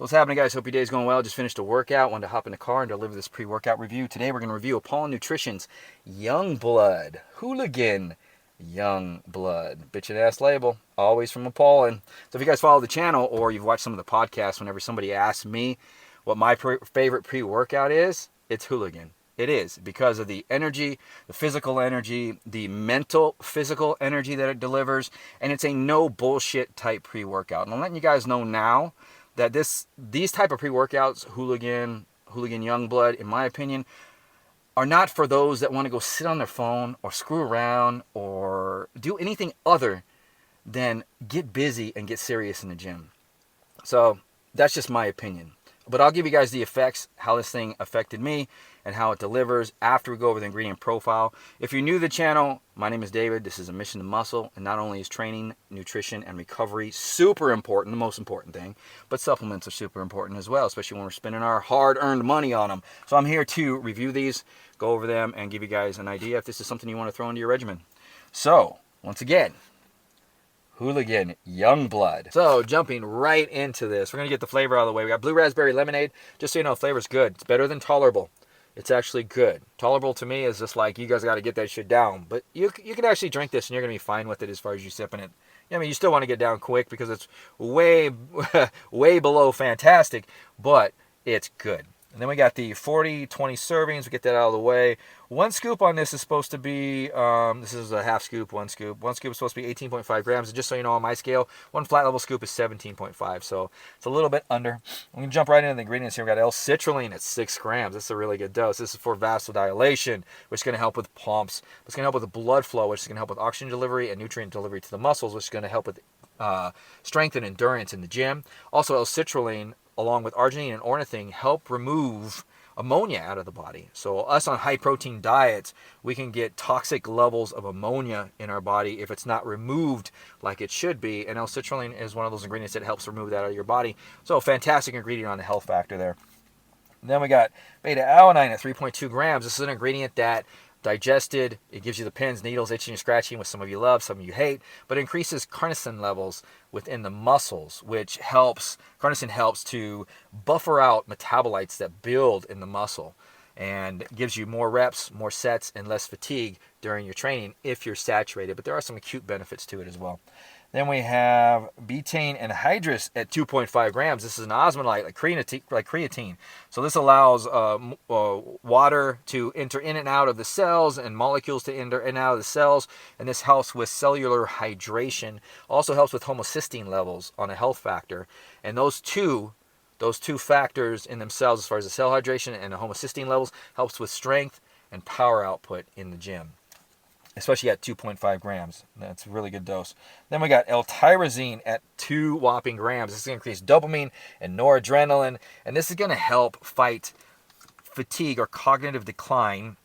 What's happening, guys? Hope your day's going well. Just finished a workout. Wanted to hop in the car and deliver this pre-workout review. Today we're going to review Apollon Nutrition's Youngblood. Hooligan Youngblood. Bitchin' ass label. Always from Apollon. So if you guys follow the channel or you've watched some of the podcasts, whenever somebody asks me what my favorite pre-workout is, it's Hooligan. It is, because of the energy, the physical energy, the mental physical energy that it delivers, and it's a no bullshit type pre-workout. And I'm letting you guys know now that these type of pre-workouts, Hooligan Youngblood, in my opinion, are not for those that want to go sit on their phone or screw around or do anything other than get busy and get serious in the gym. So that's just my opinion. But I'll give you guys the effects, how this thing affected me, and how it delivers after we go over the ingredient profile. If you're new to the channel, my name is David. This is a mission to muscle, and not only is training, nutrition, and recovery super important, the most important thing, but supplements are super important as well, especially when we're spending our hard-earned money on them. So I'm here to review these, go over them, and give you guys an idea if this is something you want to throw into your regimen. So, once again, Hooligan Youngblood. So, jumping right into this, we're going to get the flavor out of the way. We got blue raspberry lemonade. Just so you know, the flavor's good. It's better than tolerable. It's actually good. Tolerable to me is just like, you guys got to get that shit down. But you can actually drink this and you're going to be fine with it as far as you sipping it. I mean, you still want to get down quick because it's way, way below fantastic, but it's good. And then we got the 40-20 servings. We get that out of the way. One scoop on this is supposed to be, this is a half scoop, one scoop. One scoop is supposed to be 18.5 grams. And just so you know, on my scale, one flat level scoop is 17.5. So it's a little bit under. We can jump right into the ingredients here. We got L-citrulline at 6 grams. This is a really good dose. This is for vasodilation, which is going to help with pumps. It's going to help with the blood flow, which is going to help with oxygen delivery and nutrient delivery to the muscles, which is going to help with strength and endurance in the gym. Also, L-citrulline, along with arginine and ornithine, help remove ammonia out of the body. So us on high protein diets, we can get toxic levels of ammonia in our body if it's not removed like it should be. And L-citrulline is one of those ingredients that helps remove that out of your body. So fantastic ingredient on the health factor there. And then we got beta-alanine at 3.2 grams. This is an ingredient that digested, it gives you the pins, needles, itching and scratching, which some of you love, some of you hate, but increases carnosine levels within the muscles, which helps, carnosine helps to buffer out metabolites that build in the muscle and gives you more reps, more sets, and less fatigue during your training if you're saturated, but there are some acute benefits to it as well. Then we have betaine anhydrous at 2.5 grams. This is an osmolalite, like creatine. So this allows water to enter in and out of the cells and molecules to enter in and out of the cells. And this helps with cellular hydration. Also helps with homocysteine levels on a health factor. And those two factors in themselves, as far as the cell hydration and the homocysteine levels, helps with strength and power output in the gym, especially at 2.5 grams. That's a really good dose. Then we got L-tyrosine at 2 whopping grams. This is going to increase dopamine and noradrenaline, and this is going to help fight fatigue or cognitive decline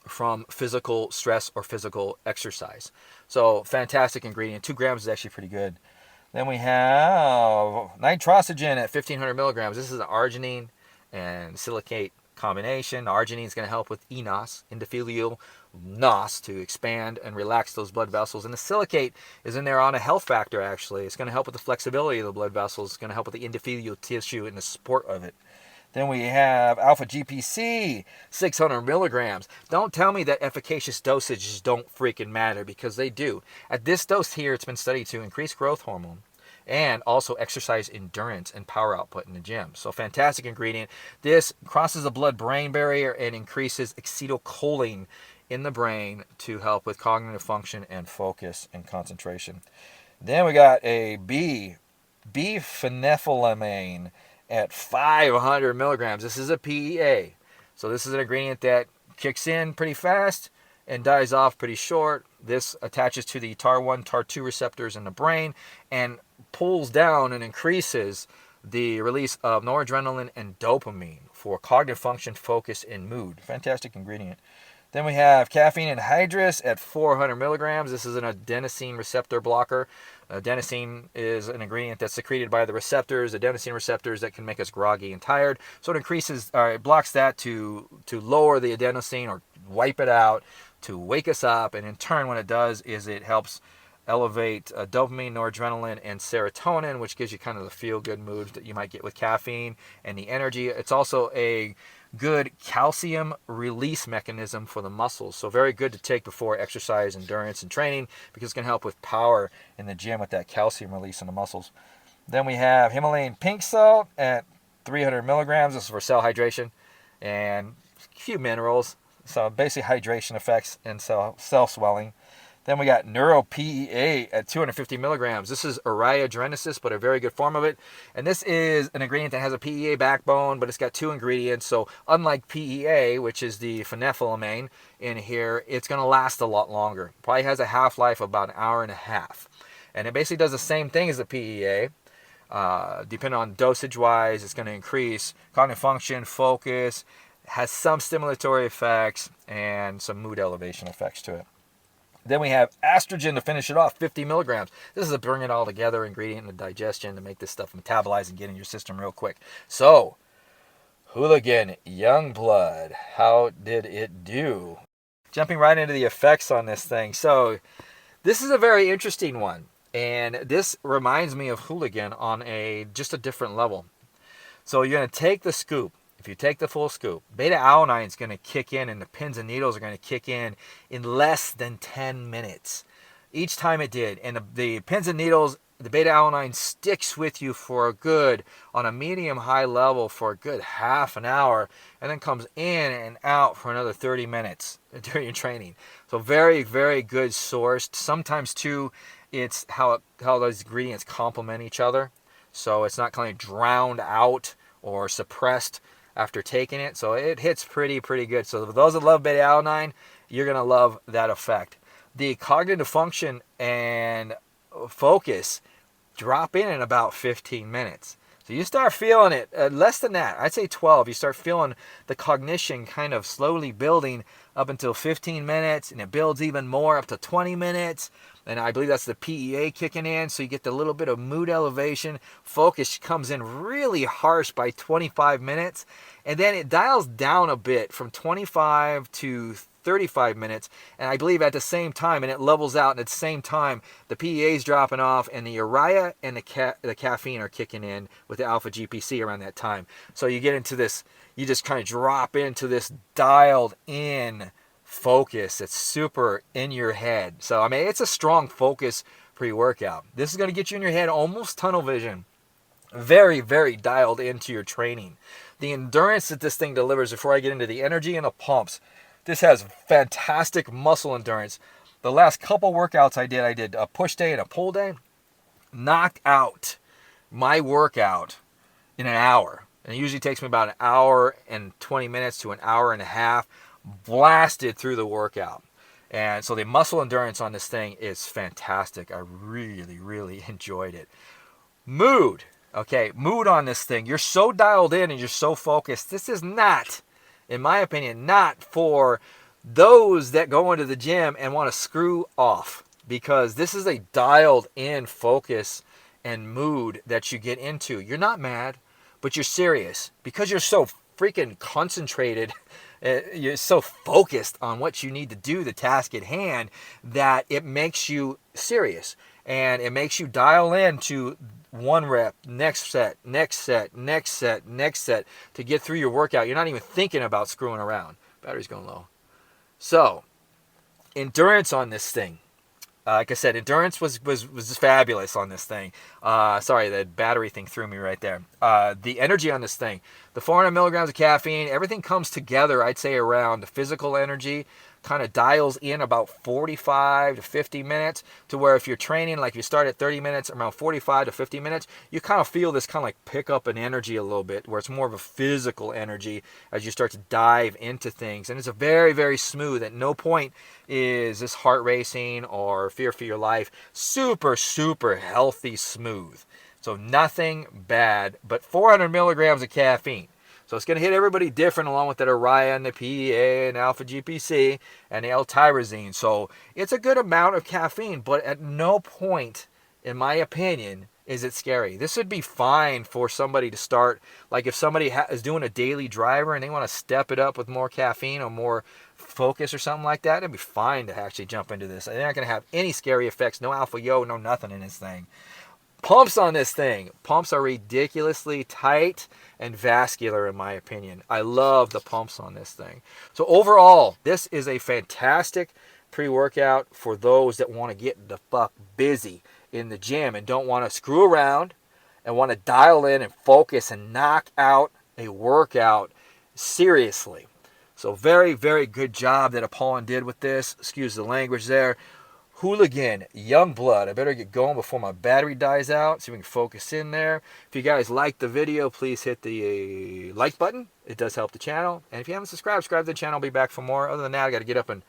from physical stress or physical exercise. So fantastic ingredient. 2 grams is actually pretty good. Then we have nitrosogen at 1,500 milligrams. This is an arginine and silicate combination. Arginine is going to help with enos, endothelial nos, to expand and relax those blood vessels. And the silicate is in there on a health factor, actually. It's going to help with the flexibility of the blood vessels. It's going to help with the endothelial tissue and the support of it. Then we have alpha GPC, 600 milligrams. Don't tell me that efficacious dosages don't freaking matter, because they do. At this dose here, it's been studied to increase growth hormone and also exercise endurance and power output in the gym. So fantastic ingredient. This crosses the blood-brain barrier and increases acetylcholine in the brain to help with cognitive function and focus and concentration. Then we got a phenethylamine at 500 milligrams. This is a PEA. So this is an ingredient that kicks in pretty fast and dies off pretty short. This attaches to the TAR1, TAR2 receptors in the brain and pulls down and increases the release of noradrenaline and dopamine for cognitive function, focus, and mood. Fantastic ingredient. Then we have caffeine anhydrous at 400 milligrams. This is an adenosine receptor blocker. Adenosine is an ingredient that's secreted by the receptors, adenosine receptors that can make us groggy and tired. So it increases, it blocks that to lower the adenosine or wipe it out, to wake us up. And in turn, what it does is it helps elevate dopamine, noradrenaline, and serotonin, which gives you kind of the feel-good mood that you might get with caffeine and the energy. It's also a good calcium release mechanism for the muscles. So very good to take before exercise, endurance, and training, because it's going to help with power in the gym with that calcium release in the muscles. Then we have Himalayan pink salt at 300 milligrams. This is for cell hydration and a few minerals. So basically hydration effects and cell swelling. Then we got NeuroPEA at 250 milligrams. This is Urea-genesis, but a very good form of it. And this is an ingredient that has a PEA backbone, but it's got 2 ingredients. So unlike PEA, which is the phenethylamine in here, it's going to last a lot longer. Probably has a half-life of about an hour and a half. And it basically does the same thing as the PEA. Depending on dosage-wise, it's going to increase cognitive function, focus, has some stimulatory effects, and some mood elevation effects to it. Then we have estrogen to finish it off, 50 milligrams. This is a bring it all together ingredient in the digestion to make this stuff metabolize and get in your system real quick. So, Hooligan Youngblood, how did it do? Jumping right into the effects on this thing. So, this is a very interesting one. And this reminds me of Hooligan on just a different level. So, you're going to take the scoop. If you take the full scoop, beta-alanine is going to kick in, and the pins and needles are going to kick in less than 10 minutes. Each time it did. And the pins and needles, the beta-alanine sticks with you for a good, on a medium-high level for a good half an hour, and then comes in and out for another 30 minutes during your training. So very, very good sourced. Sometimes, too, it's how those ingredients complement each other. So it's not kind of drowned out or suppressed after taking it. So it hits pretty good. So for those that love beta-alanine, you're going to love that effect. The cognitive function and focus drop in about 15 minutes. So you start feeling it, less than that, I'd say 12. You start feeling the cognition kind of slowly building up until 15 minutes, and it builds even more up to 20 minutes. And I believe that's the PEA kicking in, so you get the little bit of mood elevation. Focus comes in really harsh by 25 minutes, and then it dials down a bit from 25 to 35 minutes, and I believe at the same time, and it levels out, and at the same time, the PEA is dropping off, and the urea and the caffeine are kicking in with the alpha GPC around that time. So you get into this, you just kind of drop into this dialed in focus. It's super in your head. So, I mean, it's a strong focus pre-workout. This is going to get you in your head, almost tunnel vision. Very, very dialed into your training. The endurance that this thing delivers, before I get into the energy and the pumps, this has fantastic muscle endurance. The last couple workouts I did a push day and a pull day, knocked out my workout in an hour. And it usually takes me about an hour and 20 minutes to an hour and a half. Blasted through the workout. And so the muscle endurance on this thing is fantastic. I really, really enjoyed it. Mood. Okay, mood on this thing. You're so dialed in and you're so focused. This is not, in my opinion, not for those that go into the gym and want to screw off, because this is a dialed in focus and mood that you get into. You're not mad, but you're serious because you're so freaking concentrated. You're so focused on what you need to do, the task at hand, that it makes you serious, and it makes you dial in to one rep, next set, next set, next set, next set, to get through your workout. You're not even thinking about screwing around. Battery's going low. So, endurance on this thing. Like I said, endurance was fabulous on this thing. Sorry, the battery thing threw me right there. The energy on this thing, the 400 milligrams of caffeine, everything comes together, I'd say, around the physical energy, kind of dials in about 45 to 50 minutes, to where if you're training, like you start at 30 minutes, around 45 to 50 minutes, you kind of feel this kind of like pick up in energy a little bit, where it's more of a physical energy as you start to dive into things. And it's a very, very smooth. At no point is this heart racing or fear for your life. Super, super healthy smooth. So nothing bad, but 400 milligrams of caffeine. So it's going to hit everybody different, along with that urea and the PEA and alpha GPC and the L-tyrosine. So it's a good amount of caffeine, but at no point, in my opinion, is it scary? This would be fine for somebody to start, like if somebody is doing a daily driver and they want to step it up with more caffeine or more focus or something like that, it'd be fine to actually jump into this. They're not going to have any scary effects, no alpha yo, no nothing in this thing. Pumps on this thing. Pumps are ridiculously tight and vascular in my opinion. I love the pumps on this thing. So overall, this is a fantastic pre-workout for those that want to get the fuck busy in the gym and don't want to screw around and want to dial in and focus and knock out a workout seriously. So very, very good job that Apollon did with this. Excuse the language there. Hooligan Youngblood. I better get going before my battery dies out so we can focus in there. If you guys liked the video, please hit the like button. It does help the channel. And if you haven't subscribed to the channel. I'll be back for more. Other than that, I got to get up and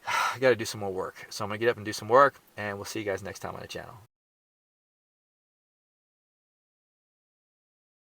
I got to do some more work. So I'm going to get up and do some work, and we'll see you guys next time on the channel.